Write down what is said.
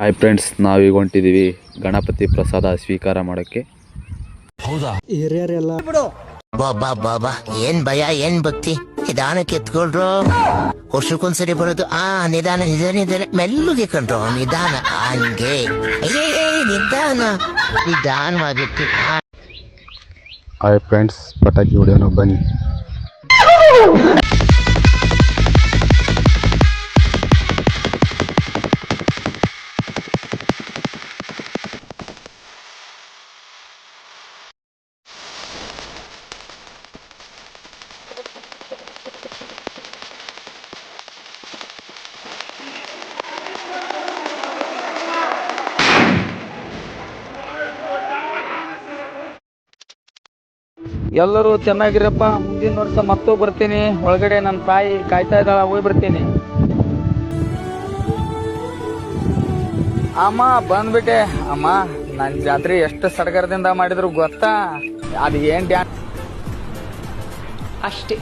Hi friends, ನಾವೀಗ ಹೊಂಟಿದ್ದೀವಿ ಗಣಪತಿ ಪ್ರಸಾದ ಸ್ವೀಕಾರ ಮಾಡೋಕ್ಕೆ. ಹೌದಾ? ಹಿರಿಯರೆಲ್ಲ ಬಾಬಾ ಬಾಬಾ, ಏನ್ ಭಯ ಏನ್ ಭಕ್ತಿ. ನಿಧಾನಕ್ಕೆ ಎತ್ಕೊಳ್ರು, ವರ್ಷಕ್ಕೊಂದ್ಸರಿ ಬರೋದು. ನಿಧಾನ ನಿಧಾನ ನಿಧಾನ, ಮೆಲ್ಲುಗೆ ಕಂಡ್ರು, ನಿಧಾನ ಹಂಗೆ. ನಿಧಾನ ನಿಧಾನವಾಗಿತ್ತು. ಹಾಯ್ ಫ್ರೆಂಡ್ಸ್, ಪಟಾಕಿ ಹೊಡೆಯೋಣ ಬನ್ನಿ. ಎಲ್ಲರೂ ಚೆನ್ನಾಗಿರಪ್ಪ. ಮುಂದಿನ ವರ್ಷ ಮತ್ತೂ ಬರ್ತೀನಿ. ಒಳಗಡೆ ನನ್ನ ತಾಯಿ ಕಾಯ್ತಾ ಇದ್ದಾಳ, ಹೋಗಿ ಬರ್ತೀನಿ. ಅಮ್ಮ ಬಂದ್ಬಿಟ್ಟೆ. ಅಮ್ಮ, ನನ್ನ ಜಾತ್ರೆ ಎಷ್ಟು ಸಡಗರದಿಂದ ಮಾಡಿದ್ರು ಗೊತ್ತಾ? ಅದು ಏನ್ ಡ್ಯಾನ್ಸ್ ಅಷ್ಟೇ.